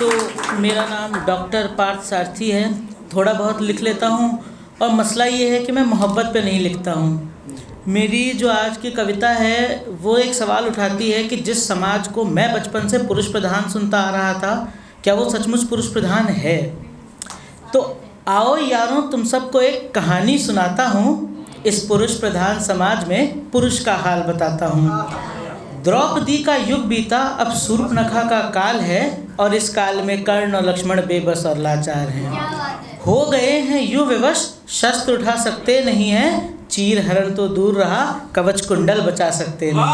तो मेरा नाम डॉक्टर पार्थ सारथी है। थोड़ा बहुत लिख लेता हूँ और मसला ये है कि मैं मोहब्बत पे नहीं लिखता हूँ। मेरी जो आज की कविता है वो एक सवाल उठाती है कि जिस समाज को मैं बचपन से पुरुष प्रधान सुनता आ रहा था, क्या वो सचमुच पुरुष प्रधान है? तो आओ यारों, तुम सबको एक कहानी सुनाता हूँ। इस पुरुष प्रधान समाज में पुरुष का हाल बताता हूँ। द्रौपदी का युग बीता, अब शूर्पणखा का काल है, और इस काल में कर्ण और लक्ष्मण बेबस और लाचार हैं। हो गए हैं युग विवश, शस्त्र उठा सकते नहीं हैं, चीर हरण तो दूर रहा, कवच कुंडल बचा सकते नहीं।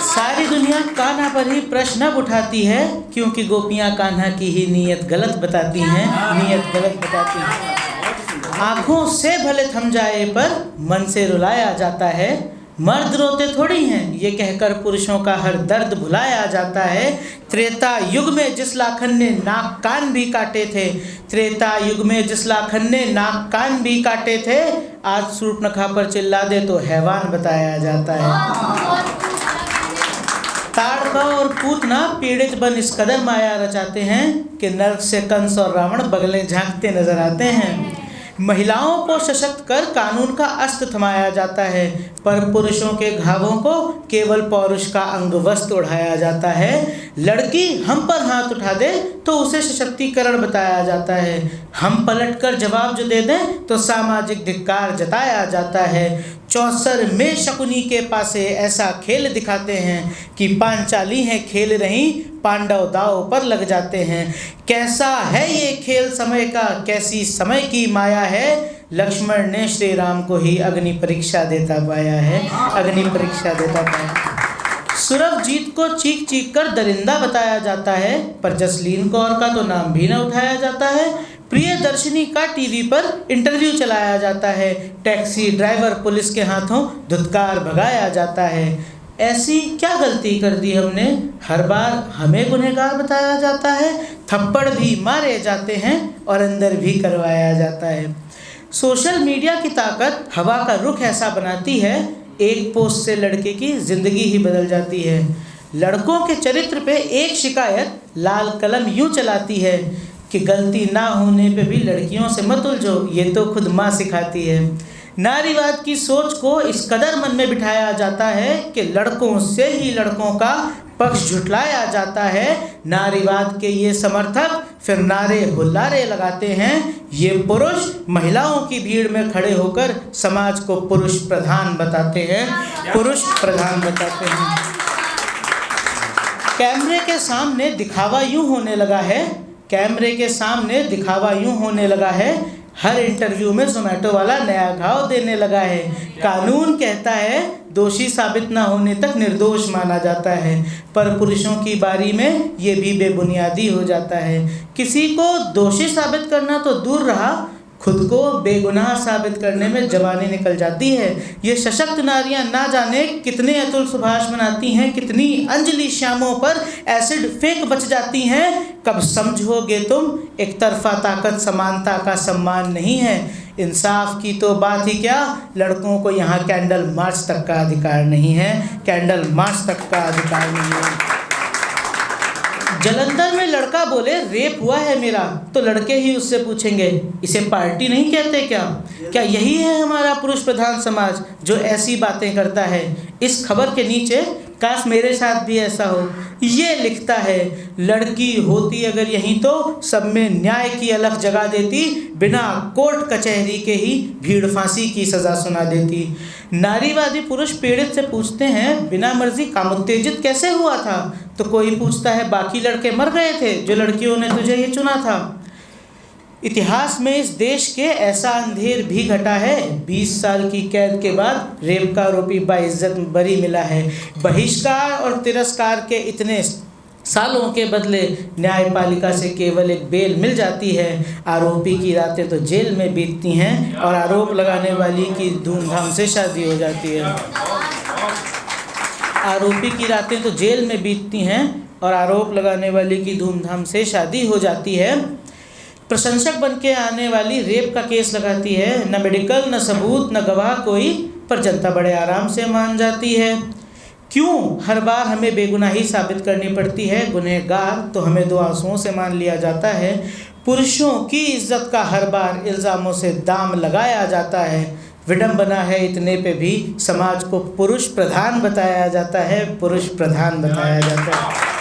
सारी दुनिया कान्हा पर ही प्रश्न अब उठाती है, क्योंकि गोपियां कान्हा की ही नीयत गलत बताती हैं, नीयत गलत बताती हैं। आँखों से भले थम जाए पर मन से रुलाया जाता है, मर्द रोते थोड़ी हैं ये कहकर पुरुषों का हर दर्द भुलाया जाता है। त्रेता युग में जिस लाखन ने नाक कान भी काटे थे, त्रेता युग में जिस लाखन ने नाक कान भी काटे थे, आज शूर्पणखा पर चिल्ला दे तो हैवान बताया जाता है। ताड़का और पूतना पीड़ित बन इस कदर माया रचाते हैं कि नर्क से कंस और रावण बगलें झांकते नजर आते हैं। महिलाओं को सशक्त कर कानून का अस्त्र थमाया जाता है, पर पुरुषों के घावों को केवल पौरुष का अंगवस्त्र ओढ़ाया जाता है। लड़की हम पर हाथ उठा दे तो उसे सशक्तिकरण बताया जाता है, हम पलटकर जवाब जो दे दें तो सामाजिक धिक्कार जताया जाता है। चौसर में शकुनी के पासे ऐसा खेल दिखाते हैं कि पांचाली हैं खेल रही, पांडव दाव पर लग जाते हैं। कैसा है ये खेल समय का, कैसी समय की माया है, लक्ष्मण ने श्री राम को ही अग्नि परीक्षा देता पाया है, अग्नि परीक्षा देता पाया। सुरभजीत को चीख चीख कर दरिंदा बताया जाता है, पर जसलीन कौर का तो नाम भी न उठाया जाता है। प्रियदर्शिनी का टीवी पर इंटरव्यू चलाया जाता है, टैक्सी ड्राइवर पुलिस के हाथों धुतकार भगाया जाता है। ऐसी क्या गलती कर दी हमने, हर बार हमें गुनहगार बताया जाता है। थप्पड़ भी मारे जाते हैं और अंदर भी करवाया जाता है। सोशल मीडिया की ताकत हवा का रुख ऐसा बनाती है, एक पोस्ट से लड़के की ज़िंदगी ही बदल जाती है। लड़कों के चरित्र पे एक शिकायत लाल कलम यूँ चलाती है कि गलती ना होने पे भी लड़कियों से मत उलझो, ये तो खुद माँ सिखाती है। नारीवाद की सोच को इस कदर मन में बिठाया जाता है कि लड़कों से ही लड़कों का पक्ष झुठलाया जाता है। नारीवाद के ये समर्थक फिर नारे हुल्लारे लगाते हैं, ये पुरुष महिलाओं की भीड़ में खड़े होकर समाज को पुरुष प्रधान बताते हैं, पुरुष प्रधान बताते हैं। कैमरे के सामने दिखावा यूं होने लगा है, कैमरे के सामने दिखावा यूं होने लगा है, हर इंटरव्यू में जोमेटो वाला नया घाव देने लगा है। कानून कहता है दोषी साबित ना होने तक निर्दोष माना जाता है, पर पुरुषों की बारी में ये भी बेबुनियादी हो जाता है। किसी को दोषी साबित करना तो दूर रहा, खुद को बेगुनाह साबित करने में जवानी निकल जाती है। ये सशक्त नारियां ना जाने कितने अतुल सुभाष बनाती हैं, कितनी अंजलि श्यामों पर एसिड फेंक बच जाती हैं। कब समझोगे तुम एक तरफा ताकत समानता का सम्मान नहीं है। इंसाफ की तो बात ही क्या, लड़कों को यहाँ कैंडल मार्च तक का अधिकार नहीं है, कैंडल मार्च तक का अधिकार नहीं है। जलंधर में लड़का बोले रेप हुआ है मेरा, तो लड़के ही उससे पूछेंगे इसे पार्टी नहीं कहते क्या? क्या यही है हमारा पुरुष प्रधान समाज जो ऐसी बातें करता है? इस खबर के नीचे काश मेरे साथ भी ऐसा हो, ये लिखता है, लड़की होती अगर यहीं तो सब में न्याय की अलख जगा देती, बिना कोर्ट कचहरी के ही भीड़ फांसी की सज़ा सुना देती। नारीवादी पुरुष पीड़ित से पूछते हैं बिना मर्जी काम उत्तेजित कैसे हुआ था? तो कोई पूछता है बाकी लड़के मर गए थे जो लड़कियों ने तुझे ये चुना था। इतिहास में इस देश के ऐसा अंधेर भी घटा है, 20 साल की कैद के बाद रेप का आरोपी बाइज्जत बरी मिला है। बहिष्कार और तिरस्कार के इतने सालों के बदले न्यायपालिका से केवल एक बेल मिल जाती है। आरोपी की रातें तो जेल में बीतती हैं और आरोप लगाने वाली की धूमधाम से शादी हो जाती है। आरोपी की रातें तो जेल में बीतती हैं और आरोप लगाने वाली की धूमधाम से शादी हो जाती है। प्रशंसक बन के आने वाली रेप का केस लगाती है, न मेडिकल न सबूत न गवाह कोई, पर जनता बड़े आराम से मान जाती है। क्यों हर बार हमें बेगुनाही साबित करनी पड़ती है? गुनहगार तो हमें दो आंसुओं से मान लिया जाता है। पुरुषों की इज्जत का हर बार इल्ज़ामों से दाम लगाया जाता है। विडंबना है इतने पे भी समाज को पुरुष प्रधान बताया जाता है, पुरुष प्रधान बताया जाता है।